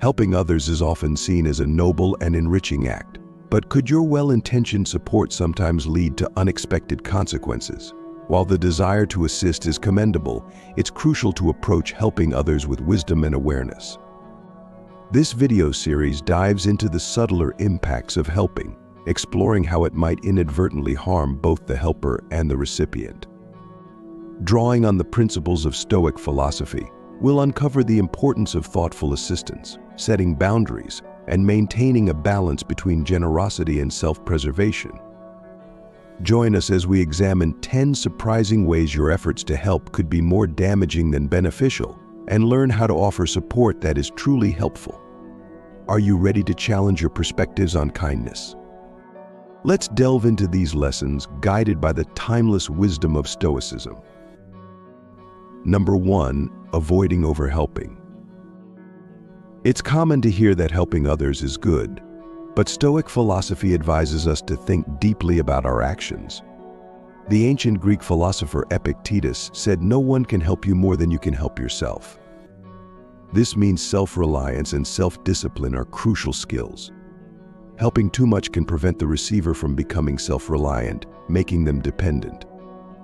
Helping others is often seen as a noble and enriching act, but could your well-intentioned support sometimes lead to unexpected consequences? While the desire to assist is commendable, it's crucial to approach helping others with wisdom and awareness. This video series dives into the subtler impacts of helping, exploring how it might inadvertently harm both the helper and the recipient. Drawing on the principles of Stoic philosophy, we'll uncover the importance of thoughtful assistance, setting boundaries, and maintaining a balance between generosity and self-preservation. Join us as we examine 10 surprising ways your efforts to help could be more damaging than beneficial, and learn how to offer support that is truly helpful. Are you ready to challenge your perspectives on kindness? Let's delve into these lessons, guided by the timeless wisdom of Stoicism. Number 1. Avoiding overhelping. It's common to hear that helping others is good, but Stoic philosophy advises us to think deeply about our actions. The ancient Greek philosopher Epictetus said, "No one can help you more than you can help yourself." This means self-reliance and self-discipline are crucial skills. Helping too much can prevent the receiver from becoming self-reliant, making them dependent.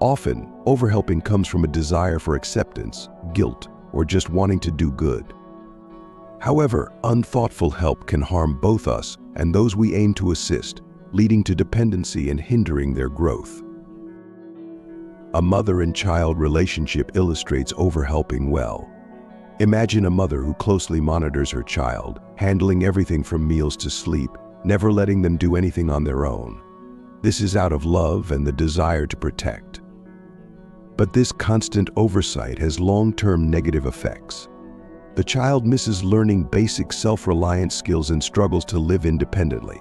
Often, overhelping comes from a desire for acceptance, guilt, or just wanting to do good. However, unthoughtful help can harm both us and those we aim to assist, leading to dependency and hindering their growth. A mother and child relationship illustrates overhelping well. Imagine a mother who closely monitors her child, handling everything from meals to sleep, never letting them do anything on their own. This is out of love and the desire to protect. But this constant oversight has long-term negative effects. The child misses learning basic self-reliance skills and struggles to live independently.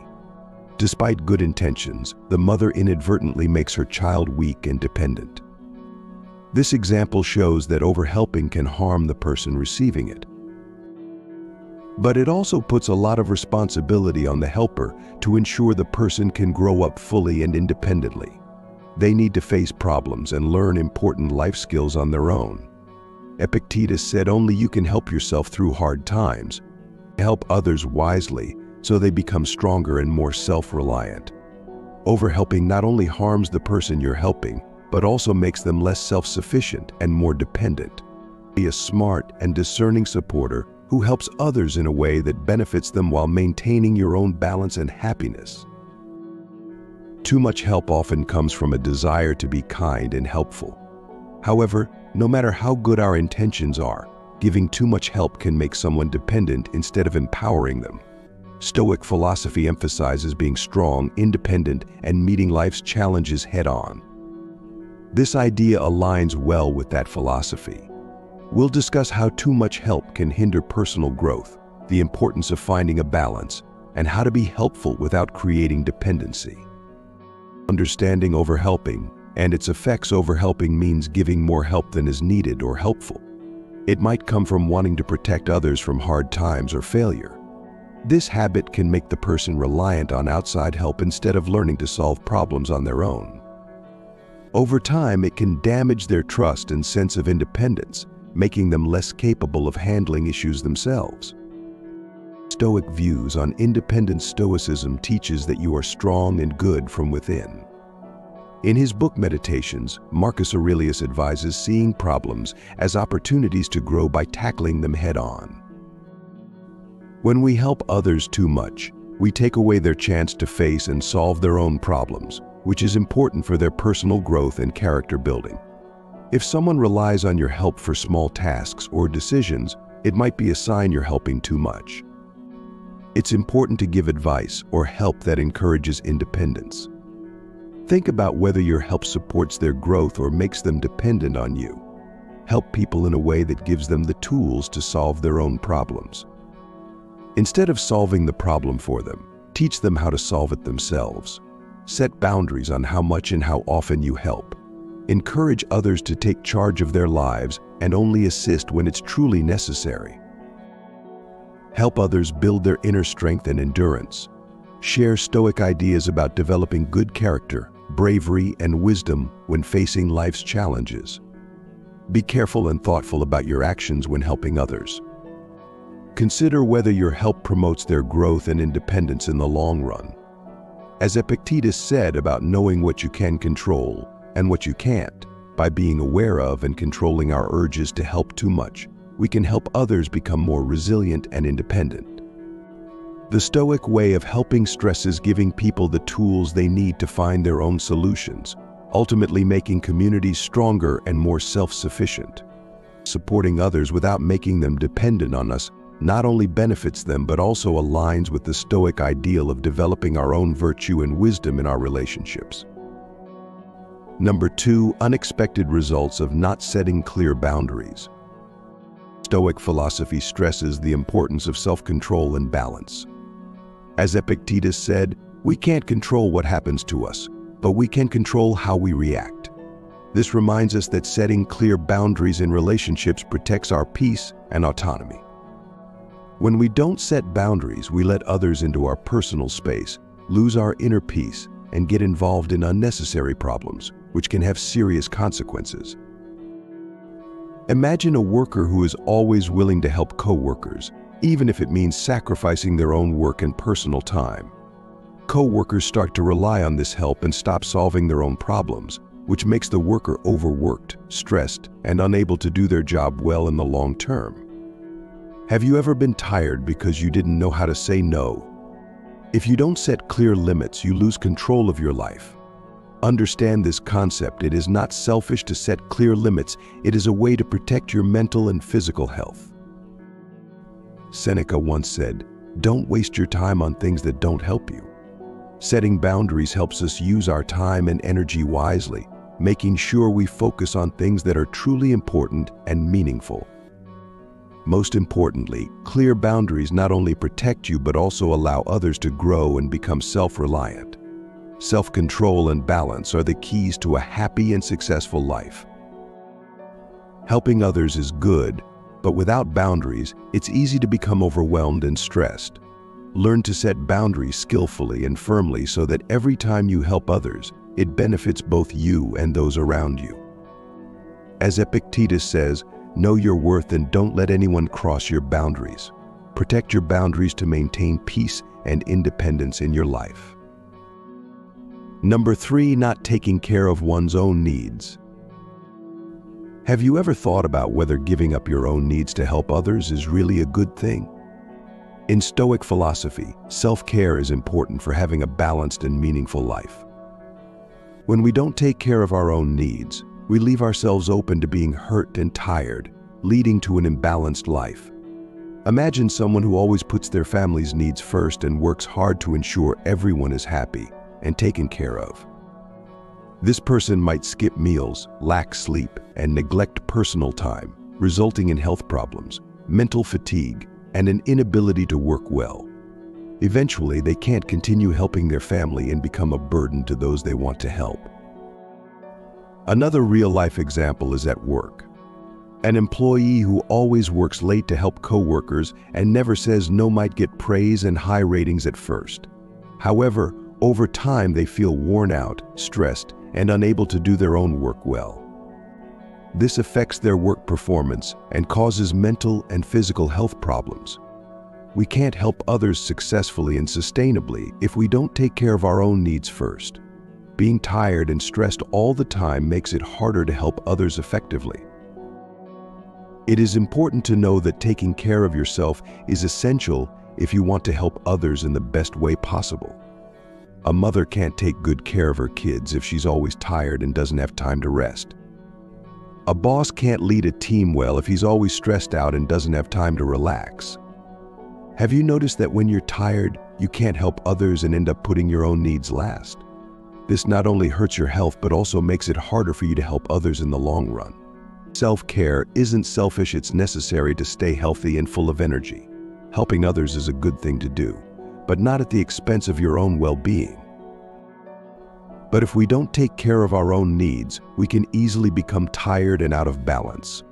Despite good intentions, the mother inadvertently makes her child weak and dependent. This example shows that overhelping can harm the person receiving it. But it also puts a lot of responsibility on the helper to ensure the person can grow up fully and independently. They need to face problems and learn important life skills on their own. Epictetus said, "Only you can help yourself through hard times. Help others wisely so they become stronger and more self-reliant." Overhelping not only harms the person you're helping, but also makes them less self-sufficient and more dependent. Be a smart and discerning supporter who helps others in a way that benefits them while maintaining your own balance and happiness. Too much help often comes from a desire to be kind and helpful. However, no matter how good our intentions are, giving too much help can make someone dependent instead of empowering them. Stoic philosophy emphasizes being strong, independent, and meeting life's challenges head-on. This idea aligns well with that philosophy. We'll discuss how too much help can hinder personal growth, the importance of finding a balance, and how to be helpful without creating dependency. Understanding overhelping and its effects. Overhelping means giving more help than is needed or helpful. It might come from wanting to protect others from hard times or failure. This habit can make the person reliant on outside help instead of learning to solve problems on their own. Over time, it can damage their trust and sense of independence, making them less capable of handling issues themselves. Stoic views on independent stoicism teaches that you are strong and good from within. In his book Meditations, Marcus Aurelius advises seeing problems as opportunities to grow by tackling them head-on. When we help others too much, we take away their chance to face and solve their own problems, which is important for their personal growth and character building. If someone relies on your help for small tasks or decisions, it might be a sign you're helping too much. It's important to give advice or help that encourages independence. Think about whether your help supports their growth or makes them dependent on you. Help people in a way that gives them the tools to solve their own problems. Instead of solving the problem for them, teach them how to solve it themselves. Set boundaries on how much and how often you help. Encourage others to take charge of their lives and only assist when it's truly necessary. Help others build their inner strength and endurance. Share Stoic ideas about developing good character, bravery, and wisdom when facing life's challenges. Be careful and thoughtful about your actions when helping others. Consider whether your help promotes their growth and independence in the long run. As Epictetus said about knowing what you can control and what you can't, by being aware of and controlling our urges to help too much, we can help others become more resilient and independent. The Stoic way of helping stresses giving people the tools they need to find their own solutions, ultimately making communities stronger and more self-sufficient. Supporting others without making them dependent on us not only benefits them but also aligns with the Stoic ideal of developing our own virtue and wisdom in our relationships. Number 2, unexpected results of not setting clear boundaries. Stoic philosophy stresses the importance of self-control and balance. As Epictetus said, we can't control what happens to us, but we can control how we react. This reminds us that setting clear boundaries in relationships protects our peace and autonomy. When we don't set boundaries, we let others into our personal space, lose our inner peace, and get involved in unnecessary problems, which can have serious consequences. Imagine a worker who is always willing to help co-workers, even if it means sacrificing their own work and personal time. Co-workers start to rely on this help and stop solving their own problems, which makes the worker overworked, stressed, and unable to do their job well in the long term. Have you ever been tired because you didn't know how to say no? If you don't set clear limits, you lose control of your life. Understand this concept. It is not selfish to set clear limits. It is a way to protect your mental and physical health. Seneca once said, "Don't waste your time on things that don't help you." Setting boundaries helps us use our time and energy wisely, making sure we focus on things that are truly important and meaningful. Most importantly, clear boundaries not only protect you but also allow others to grow and become self-reliant. Self-control and balance are the keys to a happy and successful life. Helping others is good, but without boundaries, it's easy to become overwhelmed and stressed. Learn to set boundaries skillfully and firmly so that every time you help others, it benefits both you and those around you. As Epictetus says, know your worth and don't let anyone cross your boundaries. Protect your boundaries to maintain peace and independence in your life. Number 3, not taking care of one's own needs. Have you ever thought about whether giving up your own needs to help others is really a good thing? In Stoic philosophy, self-care is important for having a balanced and meaningful life. When we don't take care of our own needs, we leave ourselves open to being hurt and tired, leading to an imbalanced life. Imagine someone who always puts their family's needs first and works hard to ensure everyone is happy and taken care of. This person might skip meals, lack sleep, and neglect personal time, resulting in health problems, mental fatigue, and an inability to work well. Eventually, they can't continue helping their family and become a burden to those they want to help. Another real-life example is at work. An employee who always works late to help coworkers and never says no might get praise and high ratings at first. However, over time they feel worn out, stressed, and unable to do their own work well. This affects their work performance and causes mental and physical health problems. We can't help others successfully and sustainably if we don't take care of our own needs first. Being tired and stressed all the time makes it harder to help others effectively. It is important to know that taking care of yourself is essential if you want to help others in the best way possible. A mother can't take good care of her kids if she's always tired and doesn't have time to rest. A boss can't lead a team well if he's always stressed out and doesn't have time to relax. Have you noticed that when you're tired, you can't help others and end up putting your own needs last? This not only hurts your health but also makes it harder for you to help others in the long run. Self-care isn't selfish, it's necessary to stay healthy and full of energy. Helping others is a good thing to do, but not at the expense of your own well-being. But if we don't take care of our own needs, we can easily become tired and out of balance.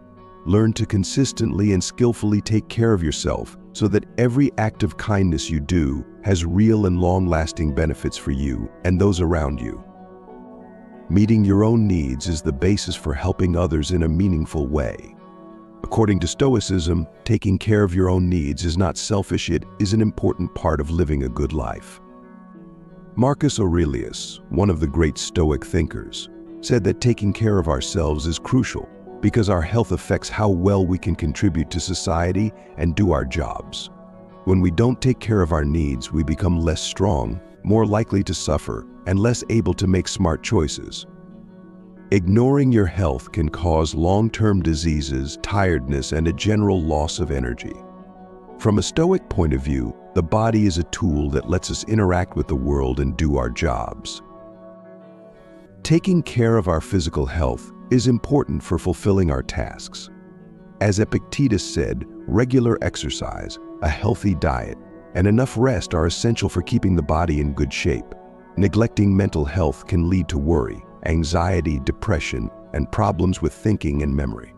Learn to consistently and skillfully take care of yourself so that every act of kindness you do has real and long-lasting benefits for you and those around you. Meeting your own needs is the basis for helping others in a meaningful way. According to Stoicism, taking care of your own needs is not selfish, it is an important part of living a good life. Marcus Aurelius, one of the great Stoic thinkers, said that taking care of ourselves is crucial because our health affects how well we can contribute to society and do our jobs. When we don't take care of our needs, we become less strong, more likely to suffer, and less able to make smart choices. Ignoring your health can cause long-term diseases, tiredness, and a general loss of energy. From a Stoic point of view, the body is a tool that lets us interact with the world and do our jobs. Taking care of our physical health is important for fulfilling our tasks. As Epictetus said, regular exercise, a healthy diet, and enough rest are essential for keeping the body in good shape. Neglecting mental health can lead to worry, anxiety, depression, and problems with thinking and memory.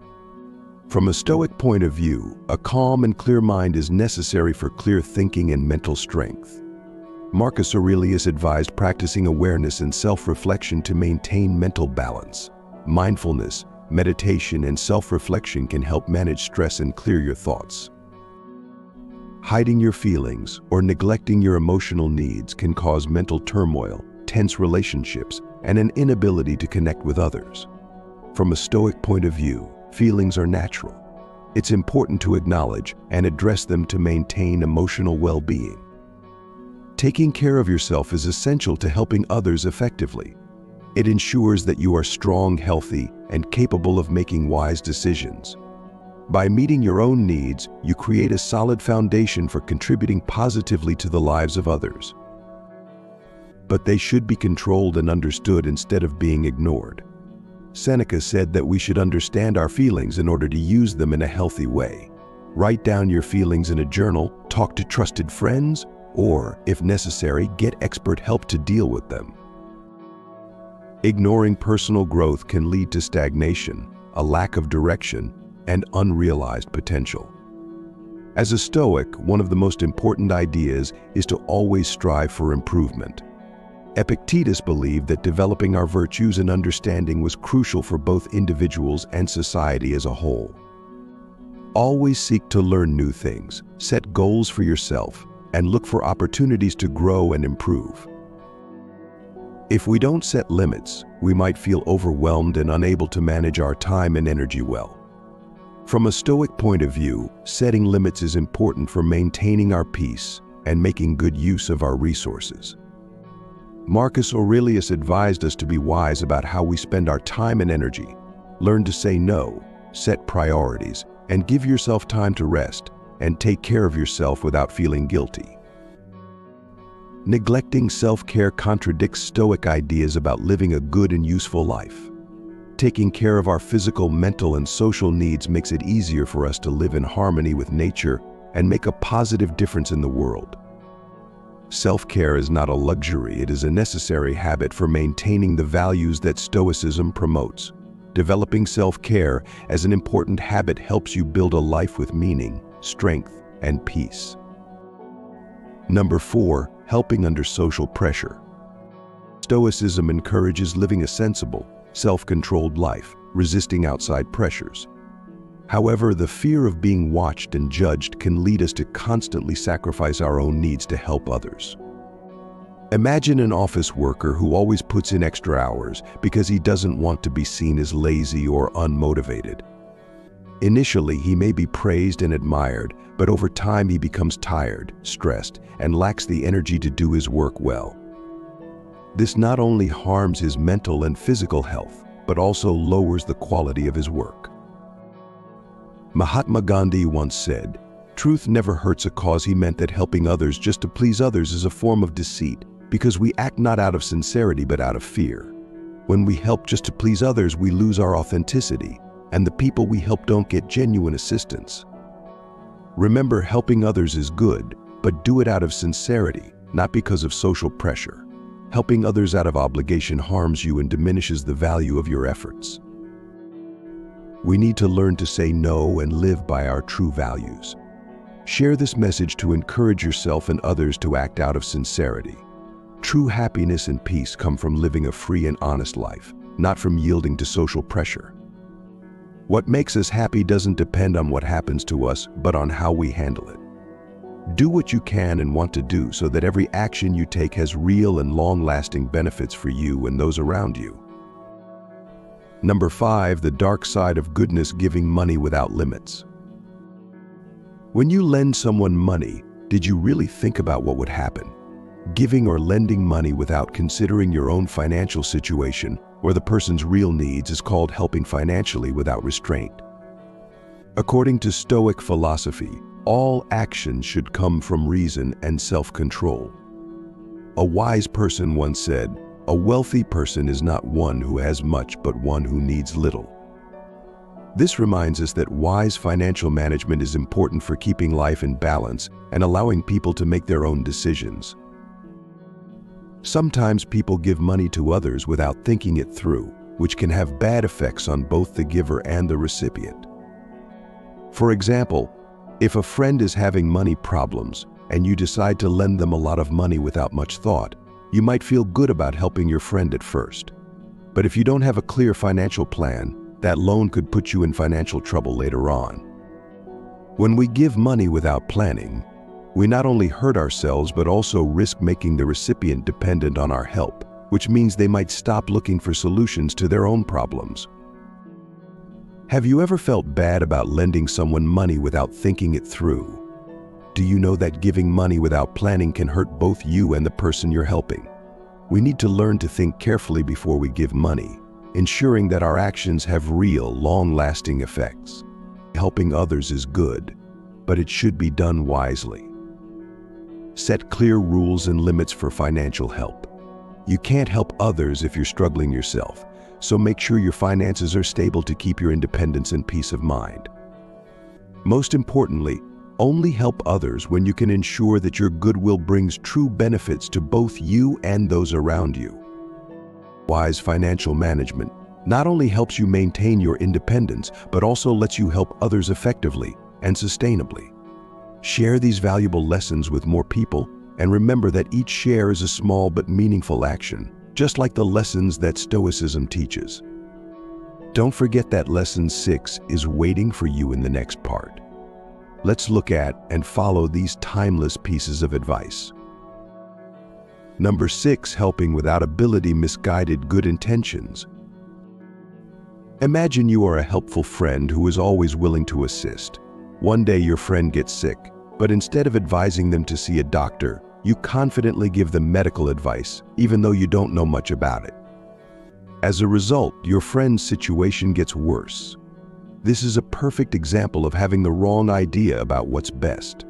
From a Stoic point of view, a calm and clear mind is necessary for clear thinking and mental strength. Marcus Aurelius advised practicing awareness and self-reflection to maintain mental balance. Mindfulness, meditation, and self-reflection can help manage stress and clear your thoughts. Hiding your feelings or neglecting your emotional needs can cause mental turmoil, tense relationships, and an inability to connect with others. From a Stoic point of view, feelings are natural. It's important to acknowledge and address them to maintain emotional well-being. Taking care of yourself is essential to helping others effectively. It ensures that you are strong, healthy, and capable of making wise decisions. By meeting your own needs, you create a solid foundation for contributing positively to the lives of others. But they should be controlled and understood instead of being ignored. Seneca said that we should understand our feelings in order to use them in a healthy way. Write down your feelings in a journal, talk to trusted friends, or, if necessary, get expert help to deal with them. Ignoring personal growth can lead to stagnation, a lack of direction, and unrealized potential. As a Stoic, one of the most important ideas is to always strive for improvement. Epictetus believed that developing our virtues and understanding was crucial for both individuals and society as a whole. Always seek to learn new things, set goals for yourself, and look for opportunities to grow and improve. If we don't set limits, we might feel overwhelmed and unable to manage our time and energy well. From a Stoic point of view, setting limits is important for maintaining our peace and making good use of our resources. Marcus Aurelius advised us to be wise about how we spend our time and energy. Learn to say no, set priorities, and give yourself time to rest and take care of yourself without feeling guilty. Neglecting self-care contradicts Stoic ideas about living a good and useful life. Taking care of our physical, mental, and social needs makes it easier for us to live in harmony with nature and make a positive difference in the world. Self-care is not a luxury, it is a necessary habit for maintaining the values that Stoicism promotes. Developing self-care as an important habit helps you build a life with meaning, strength, and peace. Number 4, helping under social pressure. Stoicism encourages living a sensible, self-controlled life, resisting outside pressures. However, the fear of being watched and judged can lead us to constantly sacrifice our own needs to help others. Imagine an office worker who always puts in extra hours because he doesn't want to be seen as lazy or unmotivated. Initially, he may be praised and admired, but over time he becomes tired, stressed, and lacks the energy to do his work well. This not only harms his mental and physical health, but also lowers the quality of his work. Mahatma Gandhi once said, "Truth never hurts a cause." He meant that helping others just to please others is a form of deceit, because we act not out of sincerity but out of fear. When we help just to please others, we lose our authenticity, and the people we help don't get genuine assistance. Remember, helping others is good, but do it out of sincerity, not because of social pressure. Helping others out of obligation harms you and diminishes the value of your efforts. We need to learn to say no and live by our true values. Share this message to encourage yourself and others to act out of sincerity. True happiness and peace come from living a free and honest life, not from yielding to social pressure. What makes us happy doesn't depend on what happens to us, but on how we handle it. Do what you can and want to do so that every action you take has real and long-lasting benefits for you and those around you. Number 5, the dark side of goodness: giving money without limits. When you lend someone money, did you really think about what would happen? Giving or lending money without considering your own financial situation or the person's real needs is called helping financially without restraint. According to Stoic philosophy, all actions should come from reason and self-control. A wise person once said, "A wealthy person is not one who has much, but one who needs little." This reminds us that wise financial management is important for keeping life in balance and allowing people to make their own decisions. Sometimes people give money to others without thinking it through, which can have bad effects on both the giver and the recipient. For example, if a friend is having money problems and you decide to lend them a lot of money without much thought, you might feel good about helping your friend at first. But if you don't have a clear financial plan, that loan could put you in financial trouble later on. When we give money without planning, we not only hurt ourselves but also risk making the recipient dependent on our help, which means they might stop looking for solutions to their own problems. Have you ever felt bad about lending someone money without thinking it through? Do you know that giving money without planning can hurt both you and the person you're helping? We need to learn to think carefully before we give money, ensuring that our actions have real, long-lasting effects. Helping others is good, but it should be done wisely. Set clear rules and limits for financial help. You can't help others if you're struggling yourself, so make sure your finances are stable to keep your independence and peace of mind. Most importantly, only help others when you can ensure that your goodwill brings true benefits to both you and those around you. Wise financial management not only helps you maintain your independence, but also lets you help others effectively and sustainably. Share these valuable lessons with more people, and remember that each share is a small but meaningful action, just like the lessons that Stoicism teaches. Don't forget that Lesson 6 is waiting for you in the next part. Let's look at and follow these timeless pieces of advice. Number 6, helping without ability: misguided good intentions. Imagine you are a helpful friend who is always willing to assist. One day your friend gets sick, but instead of advising them to see a doctor, you confidently give them medical advice, even though you don't know much about it. As a result, your friend's situation gets worse. This is a perfect example of having the wrong idea about what's best.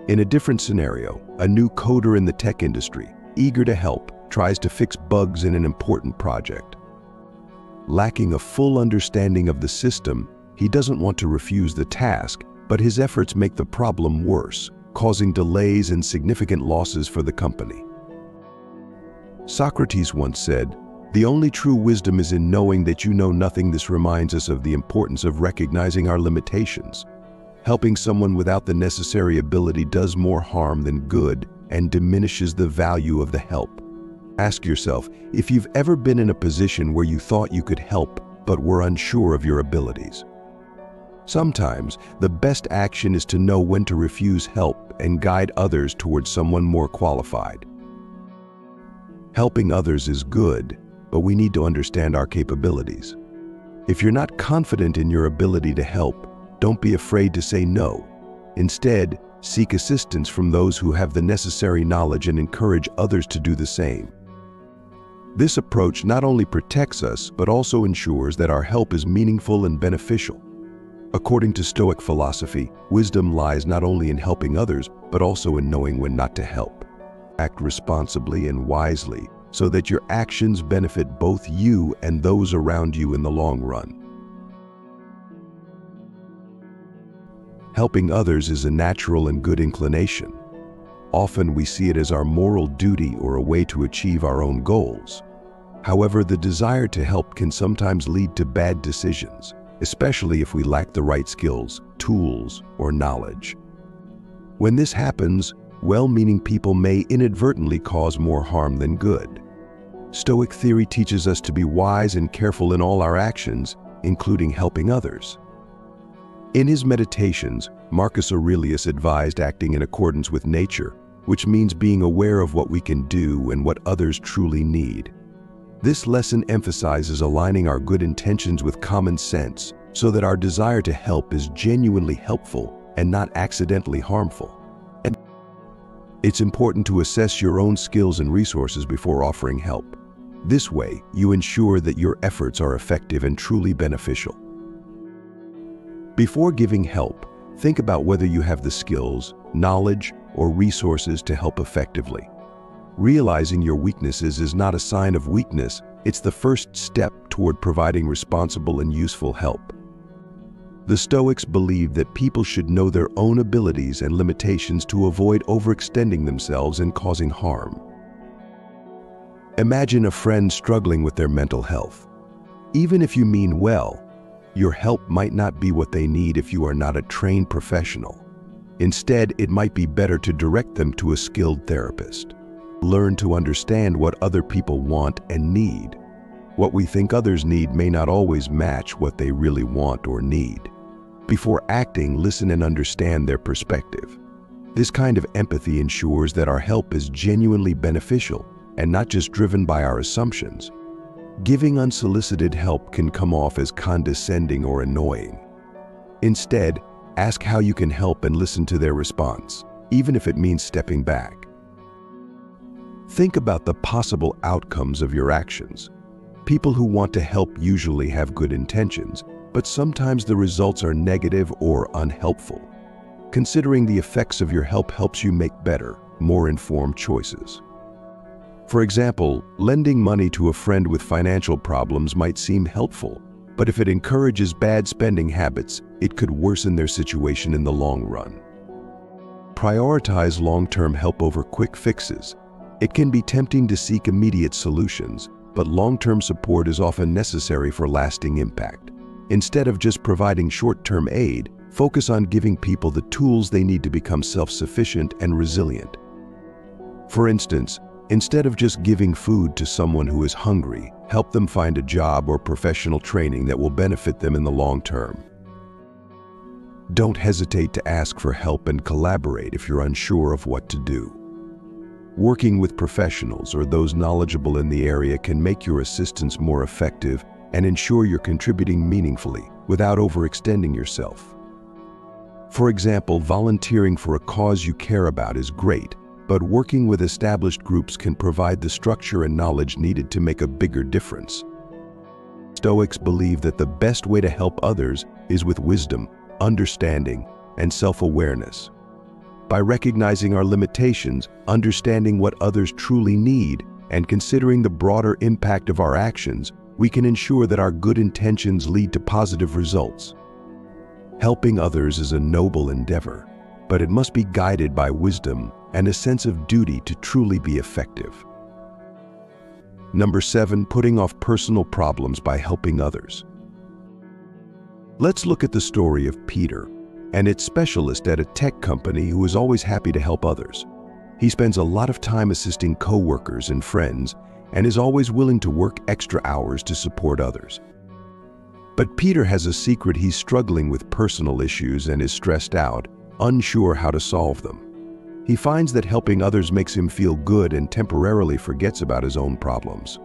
In a different scenario, a new coder in the tech industry, eager to help, tries to fix bugs in an important project. Lacking a full understanding of the system, he doesn't want to refuse the task, but his efforts make the problem worse, causing delays and significant losses for the company. Socrates once said, "The only true wisdom is in knowing that you know nothing." This reminds us of the importance of recognizing our limitations. Helping someone without the necessary ability does more harm than good and diminishes the value of the help. Ask yourself if you've ever been in a position where you thought you could help but were unsure of your abilities. Sometimes, the best action is to know when to refuse help and guide others towards someone more qualified. Helping others is good, but we need to understand our capabilities. If you're not confident in your ability to help, don't be afraid to say no. Instead, seek assistance from those who have the necessary knowledge and encourage others to do the same. This approach not only protects us, but also ensures that our help is meaningful and beneficial. According to Stoic philosophy, wisdom lies not only in helping others, but also in knowing when not to help. Act responsibly and wisely so that your actions benefit both you and those around you in the long run. Helping others is a natural and good inclination. Often we see it as our moral duty or a way to achieve our own goals. However, the desire to help can sometimes lead to bad decisions, especially if we lack the right skills, tools, or knowledge. When this happens, well-meaning people may inadvertently cause more harm than good. Stoic theory teaches us to be wise and careful in all our actions, including helping others. In his Meditations, Marcus Aurelius advised acting in accordance with nature, which means being aware of what we can do and what others truly need. This lesson emphasizes aligning our good intentions with common sense so that our desire to help is genuinely helpful and not accidentally harmful. And it's important to assess your own skills and resources before offering help. This way, you ensure that your efforts are effective and truly beneficial. Before giving help, think about whether you have the skills, knowledge, or resources to help effectively. Realizing your weaknesses is not a sign of weakness, it's the first step toward providing responsible and useful help. The Stoics believe that people should know their own abilities and limitations to avoid overextending themselves and causing harm. Imagine a friend struggling with their mental health. Even if you mean well, your help might not be what they need if you are not a trained professional. Instead, it might be better to direct them to a skilled therapist. Learn to understand what other people want and need. What we think others need may not always match what they really want or need. Before acting, listen and understand their perspective. This kind of empathy ensures that our help is genuinely beneficial and not just driven by our assumptions. Giving unsolicited help can come off as condescending or annoying. Instead, ask how you can help and listen to their response, even if it means stepping back. Think about the possible outcomes of your actions. People who want to help usually have good intentions, but sometimes the results are negative or unhelpful. Considering the effects of your help helps you make better, more informed choices. For example, lending money to a friend with financial problems might seem helpful, but if it encourages bad spending habits, it could worsen their situation in the long run. Prioritize long-term help over quick fixes. It can be tempting to seek immediate solutions, but long-term support is often necessary for lasting impact. Instead of just providing short-term aid, focus on giving people the tools they need to become self-sufficient and resilient. For instance, instead of just giving food to someone who is hungry, help them find a job or professional training that will benefit them in the long term. Don't hesitate to ask for help and collaborate if you're unsure of what to do. Working with professionals or those knowledgeable in the area can make your assistance more effective and ensure you're contributing meaningfully without overextending yourself. For example, volunteering for a cause you care about is great, but working with established groups can provide the structure and knowledge needed to make a bigger difference. Stoics believe that the best way to help others is with wisdom, understanding, and self-awareness. By recognizing our limitations, understanding what others truly need, and considering the broader impact of our actions, we can ensure that our good intentions lead to positive results. Helping others is a noble endeavor, but it must be guided by wisdom and a sense of duty to truly be effective. Number 7, putting off personal problems by helping others. Let's look at the story of Peter, an IT specialist at a tech company who is always happy to help others. He spends a lot of time assisting coworkers and friends and is always willing to work extra hours to support others. But Peter has a secret: he's struggling with personal issues and is stressed out, unsure how to solve them. He finds that helping others makes him feel good and temporarily forgets about his own problems.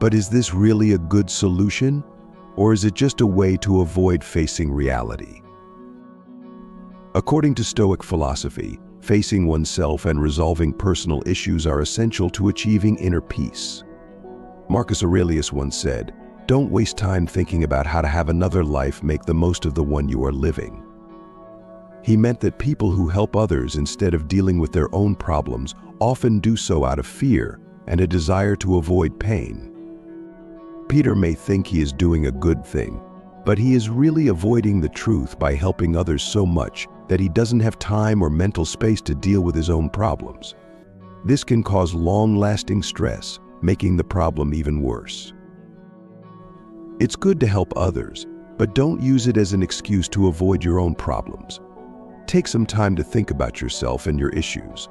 But is this really a good solution? Or is it just a way to avoid facing reality? According to Stoic philosophy, facing oneself and resolving personal issues are essential to achieving inner peace. Marcus Aurelius once said, "Don't waste time thinking about how to have another life, make the most of the one you are living." He meant that people who help others instead of dealing with their own problems often do so out of fear and a desire to avoid pain. Peter may think he is doing a good thing, but he is really avoiding the truth by helping others so much that he doesn't have time or mental space to deal with his own problems. This can cause long-lasting stress, making the problem even worse. It's good to help others, but don't use it as an excuse to avoid your own problems. Take some time to think about yourself and your issues.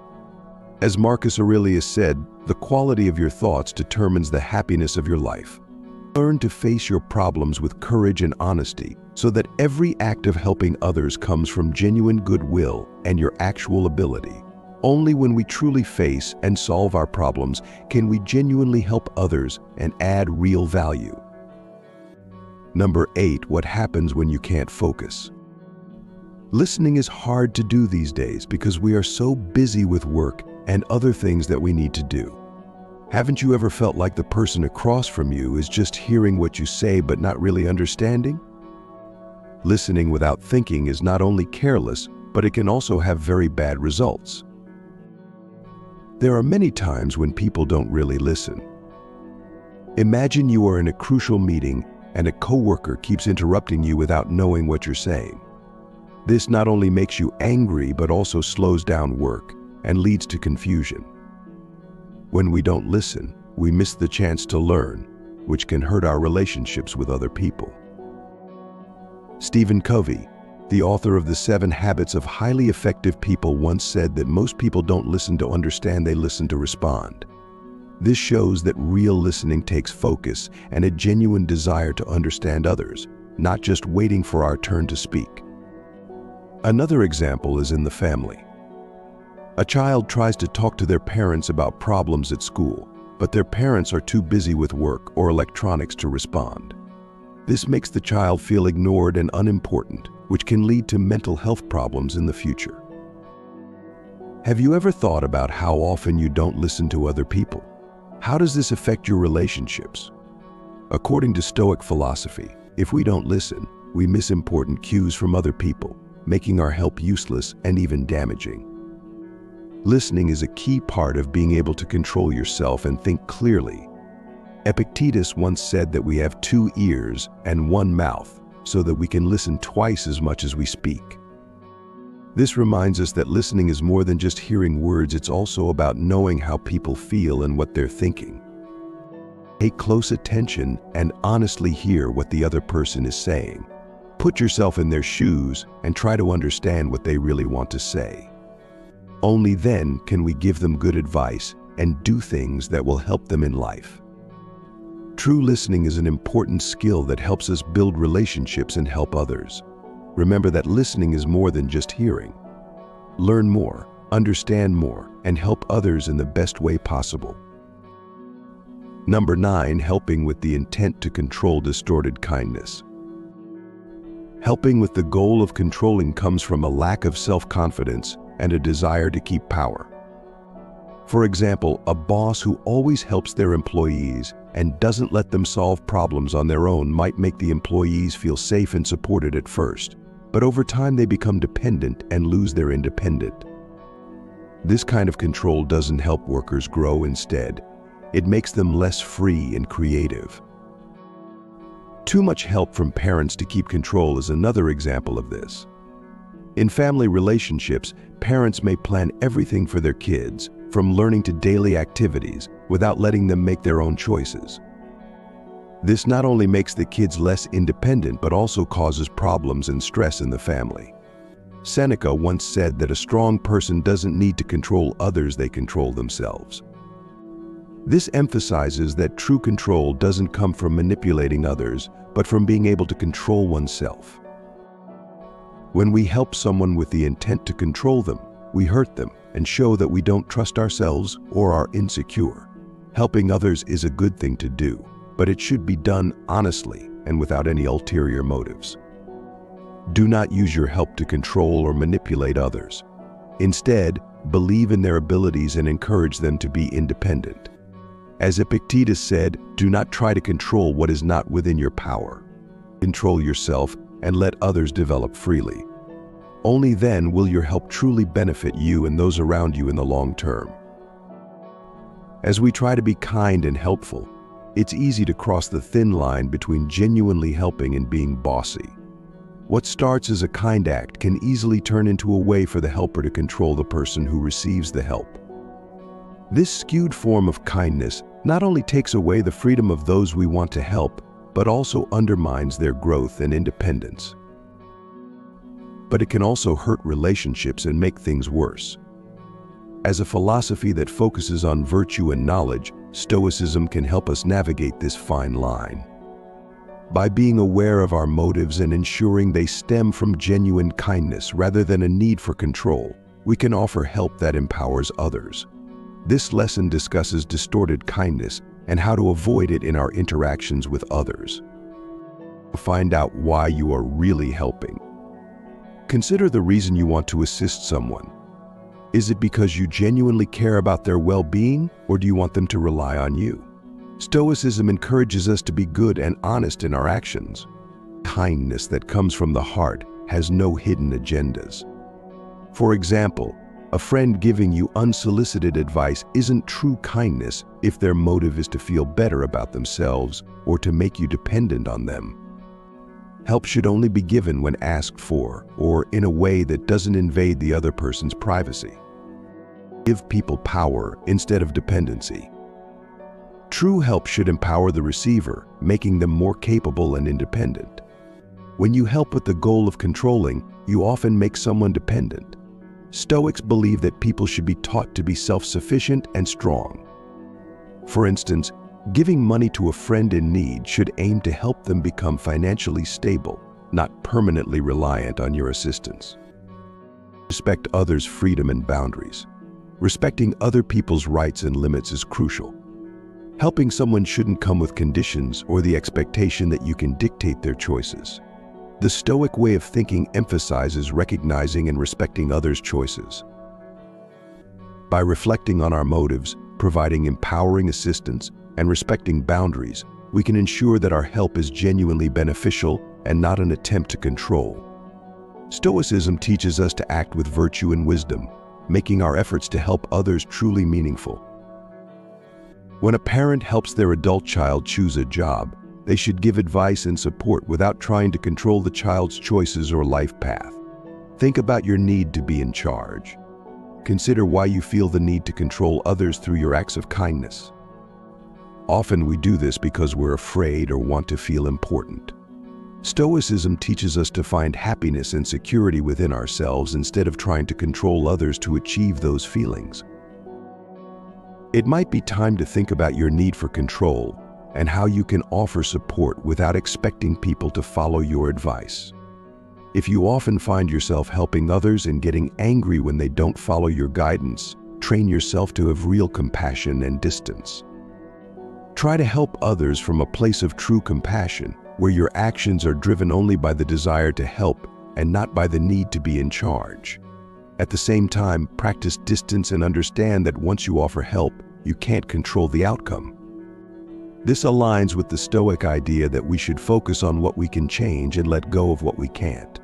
As Marcus Aurelius said, the quality of your thoughts determines the happiness of your life. Learn to face your problems with courage and honesty so that every act of helping others comes from genuine goodwill and your actual ability. Only when we truly face and solve our problems can we genuinely help others and add real value. Number 8, what happens when you can't focus? Listening is hard to do these days because we are so busy with work and other things that we need to do. Haven't you ever felt like the person across from you is just hearing what you say but not really understanding? Listening without thinking is not only careless, but it can also have very bad results. There are many times when people don't really listen. Imagine you are in a crucial meeting and a coworker keeps interrupting you without knowing what you're saying. This not only makes you angry but also slows down work and leads to confusion. When we don't listen, we miss the chance to learn, which can hurt our relationships with other people. Stephen Covey, the author of The 7 Habits of Highly Effective People, once said that most people don't listen to understand, they listen to respond. This shows that real listening takes focus and a genuine desire to understand others, not just waiting for our turn to speak. Another example is in the family. A child tries to talk to their parents about problems at school, but their parents are too busy with work or electronics to respond. This makes the child feel ignored and unimportant, which can lead to mental health problems in the future. Have you ever thought about how often you don't listen to other people? How does this affect your relationships? According to Stoic philosophy, if we don't listen, we miss important cues from other people, making our help useless and even damaging. Listening is a key part of being able to control yourself and think clearly. Epictetus once said that we have 2 ears and 1 mouth so that we can listen twice as much as we speak. This reminds us that listening is more than just hearing words, it's also about knowing how people feel and what they're thinking. Pay close attention and honestly hear what the other person is saying. Put yourself in their shoes and try to understand what they really want to say. Only then can we give them good advice and do things that will help them in life. True listening is an important skill that helps us build relationships and help others. Remember that listening is more than just hearing. Learn more, understand more, and help others in the best way possible. Number 9, helping with the intent to control distorted kindness. Helping with the goal of controlling comes from a lack of self-confidence and a desire to keep power. For example, a boss who always helps their employees and doesn't let them solve problems on their own might make the employees feel safe and supported at first, but over time they become dependent and lose their independence. This kind of control doesn't help workers grow. Instead, it makes them less free and creative. Too much help from parents to keep control is another example of this. In family relationships, parents may plan everything for their kids, from learning to daily activities, without letting them make their own choices. This not only makes the kids less independent, but also causes problems and stress in the family. Seneca once said that a strong person doesn't need to control others, they control themselves. This emphasizes that true control doesn't come from manipulating others, but from being able to control oneself. When we help someone with the intent to control them, we hurt them and show that we don't trust ourselves or are insecure. Helping others is a good thing to do, but it should be done honestly and without any ulterior motives. Do not use your help to control or manipulate others. Instead, believe in their abilities and encourage them to be independent. As Epictetus said, do not try to control what is not within your power. Control yourself and let others develop freely. Only then will your help truly benefit you and those around you in the long term. As we try to be kind and helpful, it's easy to cross the thin line between genuinely helping and being bossy. What starts as a kind act can easily turn into a way for the helper to control the person who receives the help. This skewed form of kindness not only takes away the freedom of those we want to help, but also undermines their growth and independence. But it can also hurt relationships and make things worse. As a philosophy that focuses on virtue and knowledge, Stoicism can help us navigate this fine line. By being aware of our motives and ensuring they stem from genuine kindness rather than a need for control, we can offer help that empowers others. This lesson discusses distorted kindness and how to avoid it in our interactions with others. Find out why you are really helping. Consider the reason you want to assist someone. Is it because you genuinely care about their well-being, or do you want them to rely on you? Stoicism encourages us to be good and honest in our actions. Kindness that comes from the heart has no hidden agendas. For example, a friend giving you unsolicited advice isn't true kindness if their motive is to feel better about themselves or to make you dependent on them. Help should only be given when asked for, or in a way that doesn't invade the other person's privacy. Give people power instead of dependency. True help should empower the receiver, making them more capable and independent. When you help with the goal of controlling, you often make someone dependent. Stoics believe that people should be taught to be self-sufficient and strong. For instance, giving money to a friend in need should aim to help them become financially stable, not permanently reliant on your assistance. Respect others' freedom and boundaries. Respecting other people's rights and limits is crucial. Helping someone shouldn't come with conditions or the expectation that you can dictate their choices. The Stoic way of thinking emphasizes recognizing and respecting others' choices. By reflecting on our motives, providing empowering assistance, and respecting boundaries, we can ensure that our help is genuinely beneficial and not an attempt to control. Stoicism teaches us to act with virtue and wisdom, making our efforts to help others truly meaningful. When a parent helps their adult child choose a job, they should give advice and support without trying to control the child's choices or life path. Think about your need to be in charge. Consider why you feel the need to control others through your acts of kindness. Often we do this because we're afraid or want to feel important. Stoicism teaches us to find happiness and security within ourselves instead of trying to control others to achieve those feelings. It might be time to think about your need for control and how you can offer support without expecting people to follow your advice. If you often find yourself helping others and getting angry when they don't follow your guidance, train yourself to have real compassion and distance. Try to help others from a place of true compassion, where your actions are driven only by the desire to help and not by the need to be in charge. At the same time, practice distance and understand that once you offer help, you can't control the outcome. This aligns with the Stoic idea that we should focus on what we can change and let go of what we can't.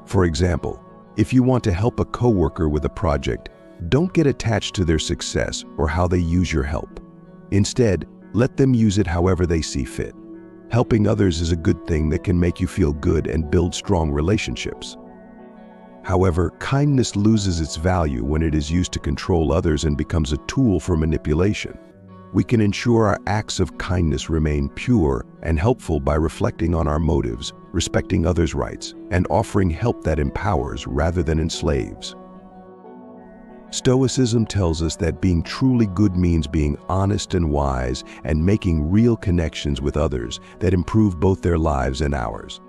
For example, if you want to help a coworker with a project, don't get attached to their success or how they use your help. Instead, let them use it however they see fit. Helping others is a good thing that can make you feel good and build strong relationships. However, kindness loses its value when it is used to control others and becomes a tool for manipulation. We can ensure our acts of kindness remain pure and helpful by reflecting on our motives, respecting others' rights, and offering help that empowers rather than enslaves. Stoicism tells us that being truly good means being honest and wise and making real connections with others that improve both their lives and ours.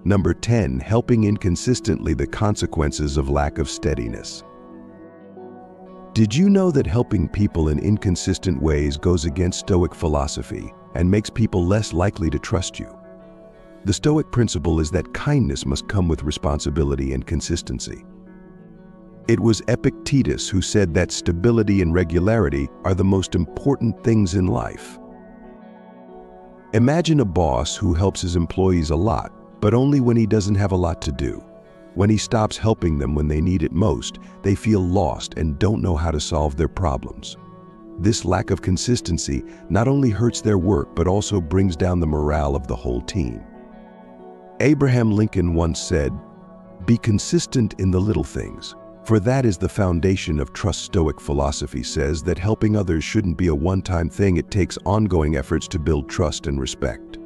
Number 10, helping inconsistently: the consequences of lack of steadiness. Did you know that helping people in inconsistent ways goes against Stoic philosophy and makes people less likely to trust you? The Stoic principle is that kindness must come with responsibility and consistency. It was Epictetus who said that stability and regularity are the most important things in life. Imagine a boss who helps his employees a lot, but only when he doesn't have a lot to do. When he stops helping them when they need it most, they feel lost and don't know how to solve their problems. This lack of consistency not only hurts their work but also brings down the morale of the whole team. Abraham Lincoln once said, "Be consistent in the little things, for that is the foundation of trust." Stoic philosophy says that helping others shouldn't be a one-time thing. It takes ongoing efforts to build trust and respect.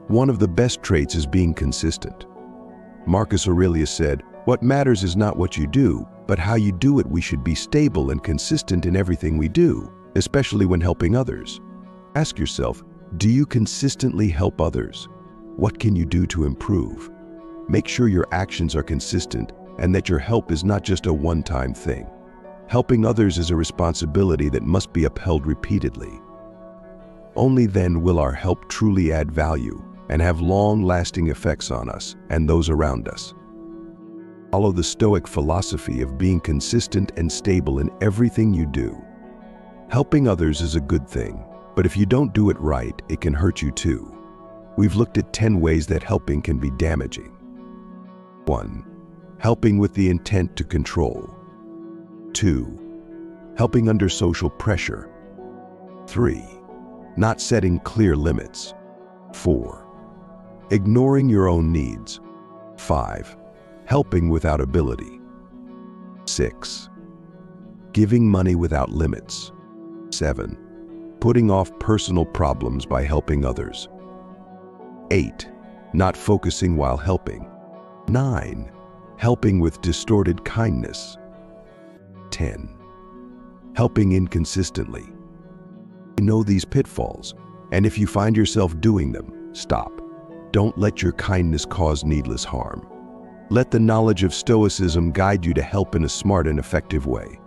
One of the best traits is being consistent. Marcus Aurelius said, "What matters is not what you do, but how you do it." We should be stable and consistent in everything we do, especially when helping others. Ask yourself, do you consistently help others? What can you do to improve? Make sure your actions are consistent and that your help is not just a one-time thing. Helping others is a responsibility that must be upheld repeatedly. Only then will our help truly add value and have long-lasting effects on us and those around us. Follow the Stoic philosophy of being consistent and stable in everything you do. Helping others is a good thing, but if you don't do it right, it can hurt you too. We've looked at 10 ways that helping can be damaging. 1. Helping with the intent to control. 2. Helping under social pressure. 3. Not setting clear limits. 4. Ignoring your own needs. 5. Helping without ability. 6. Giving money without limits. 7. Putting off personal problems by helping others. 8. Not focusing while helping. 9. Helping with distorted kindness. 10. Helping inconsistently. You know these pitfalls, and if you find yourself doing them, stop. Don't let your kindness cause needless harm. Let the knowledge of Stoicism guide you to help in a smart and effective way.